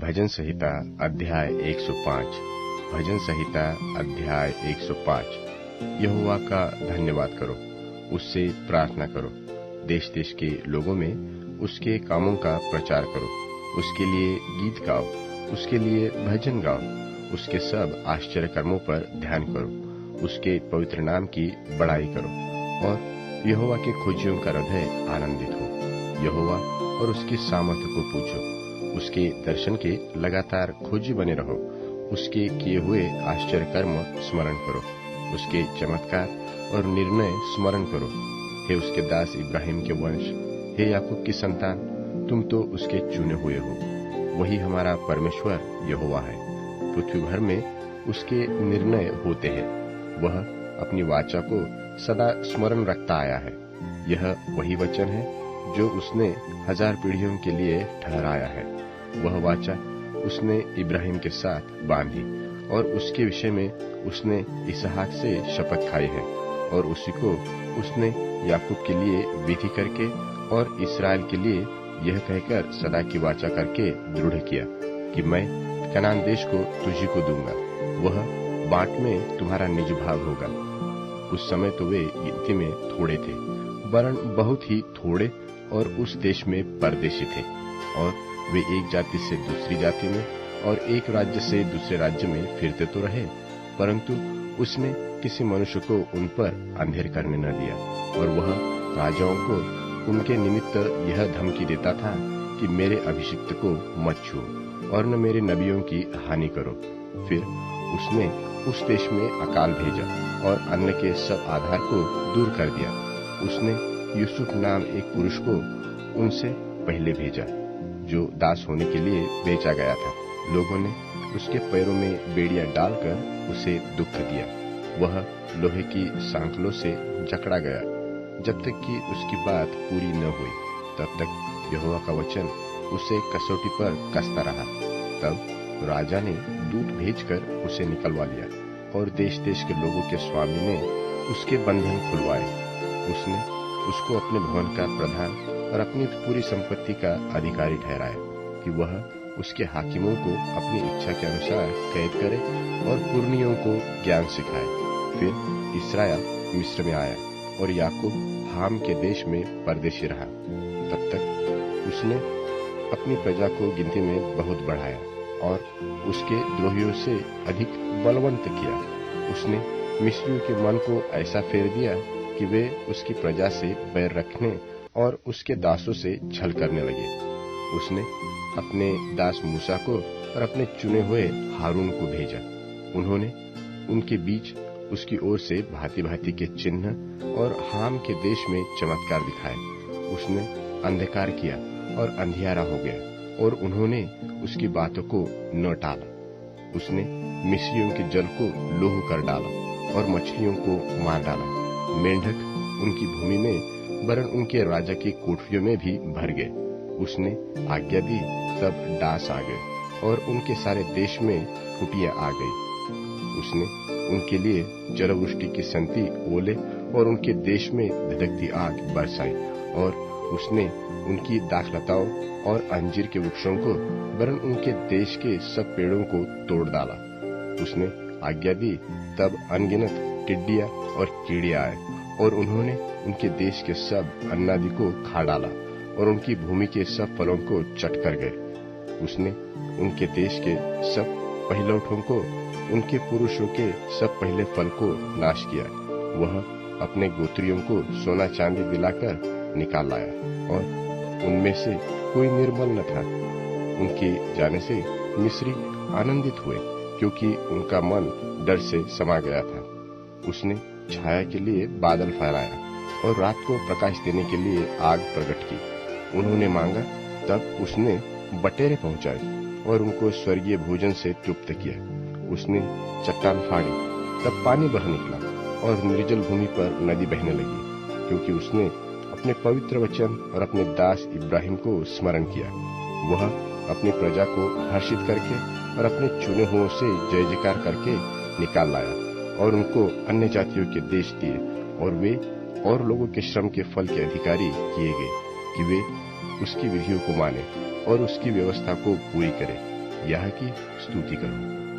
भजन संहिता अध्याय 105। भजन संहिता अध्याय 105। यहोवा का धन्यवाद करो, उससे प्रार्थना करो, देश देश के लोगों में उसके कामों का प्रचार करो। उसके लिए गीत गाओ, उसके लिए भजन गाओ, उसके सब आश्चर्य कर्मों पर ध्यान करो, उसके पवित्र नाम की बड़ाई करो और यहोवा के खोजियों का हृदय आनंदित हो। यहोवा और उसकी सामर्थ्य को पूछो, उसके दर्शन के लगातार खोजी बने रहो। उसके किए हुए आश्चर्य कर्म स्मरण करो, उसके चमत्कार और निर्णय स्मरण करो। हे उसके दास इब्राहिम के वंश, हे याकूब की संतान, तुम तो उसके चुने हुए हो। वही हमारा परमेश्वर यहोवा है। पृथ्वी भर में उसके निर्णय होते हैं। वह अपनी वाचा को सदा स्मरण रखता आया है। यह वही वचन है जो उसने 1000 पीढ़ियों के लिए ठहराया है। वह वाचा उसने इब्राहिम के साथ बांधी और उसके विषय में उसने इसहाक से शपथ खाई है। और उसी को उसने याकूब के लिए विधि करके और इस्राएल के लिए यह कहकर सदा की वाचा करके दृढ़ किया कि मैं कनान देश को तुझी को दूंगा, वह बाँट में तुम्हारा निज भाग होगा। उस समय तो वे गिनती में थोड़े थे, वरन बहुत ही थोड़े, और उस देश में परदेशी थे। और वे एक जाति से दूसरी जाति में और एक राज्य से दूसरे राज्य में फिरते तो रहे, परंतु उसने किसी मनुष्य को उन पर अंधेर करने न दिया। और वह राजाओं को उनके निमित्त यह धमकी देता था कि मेरे अभिषिक्त को मत छुओ और न मेरे नबियों की हानि करो। फिर उसने उस देश में अकाल भेजा और अन्न के सब आधार को दूर कर दिया। उसने यूसुफ नाम एक पुरुष को उनसे पहले भेजा, जो दास होने के लिए बेचा गया था। लोगों ने उसके पैरों में बेड़ियां डालकर उसे दुख दिया। वह लोहे की सांकलों से जकड़ा गया, जब तक कि उसकी बात पूरी न हुई। तब तक यहोवा का वचन उसे कसौटी पर कसता रहा। तब राजा ने दूत भेजकर उसे निकलवा लिया और देश देश के लोगों के स्वामी ने उसके बंधन खुलवाए। उसने उसको अपने भवन का प्रधान और अपनी पूरी संपत्ति का अधिकारी ठहराया कि वह उसके हाकिमों को अपनी इच्छा के अनुसार कैद करे और पुरनियों को ज्ञान सिखाए। फिर इस्राएल मिस्र में आया और याकूब हाम के देश में परदेशी रहा। तब तक उसने अपनी प्रजा को गिनती में बहुत बढ़ाया और उसके द्रोहियों से अधिक बलवंत किया। उसने मिस्रियों के मन को ऐसा फेर दिया कि वे उसकी प्रजा से बैर रखने और उसके दासों से छल करने लगे। उसने अपने दास मूसा को और अपने चुने हुए हारून को भेजा। उन्होंने उनके बीच उसकी ओर से भांति भांति के चिन्ह और हाम के देश में चमत्कार दिखाए। उसने अंधकार किया और अंधियारा हो गया और उन्होंने उसकी बातों को न टाला। उसने मिस्रियों के जल को लोह कर डाला और मछलियों को मार डाला। मेंढक उनकी भूमि में वरन उनके राजा की कोठरियों में भी भर गए। उसने आज्ञा दी, तब डास आ गए और उनके सारे देश में कुटिया आ गई। उसने उनके लिए जलवृष्टि की संति ओले और उनके देश में धधकती आग बरसाई। और उसने उनकी दाखलताओं और अंजीर के वृक्षों को वरन उनके देश के सब पेड़ों को तोड़ डाला। उसने आज्ञा दी, तब अनगिनत टिड्डियां और कीड़े आए और उन्होंने उनके देश के सब अन्नादि को खा डाला और उनकी भूमि के सब फलों को चट कर गए। उसने उनके देश के सब पहिलौठों को, उनके पुरुषों के सब पहले फल को नाश किया। वह अपने गोत्रियों को सोना चांदी दिलाकर निकाल लाया और उनमें से कोई निर्मल न था। उनके जाने से मिस्री आनंदित हुए, क्योंकि उनका मन डर से समा गया था। उसने छाया के लिए बादल फहराया और रात को प्रकाश देने के लिए आग प्रकट की। उन्होंने मांगा, तब उसने बटेरे पहुंचाए और उनको स्वर्गीय भोजन से तृप्त किया। उसने चट्टान फाड़ी, तब पानी बह निकला और निर्जल भूमि पर नदी बहने लगी, क्योंकि उसने अपने पवित्र वचन और अपने दास इब्राहिम को स्मरण किया। वह अपनी प्रजा को हर्षित करके और अपने चुने हुओं से जय जयकार करके निकाल लाया और उनको अन्य जातियों के देश दिए। और वे और लोगों के श्रम के फल के अधिकारी किए गए कि वे उसकी विधियों को माने और उसकी व्यवस्था को पूरी करें। यह कि स्तुति करो।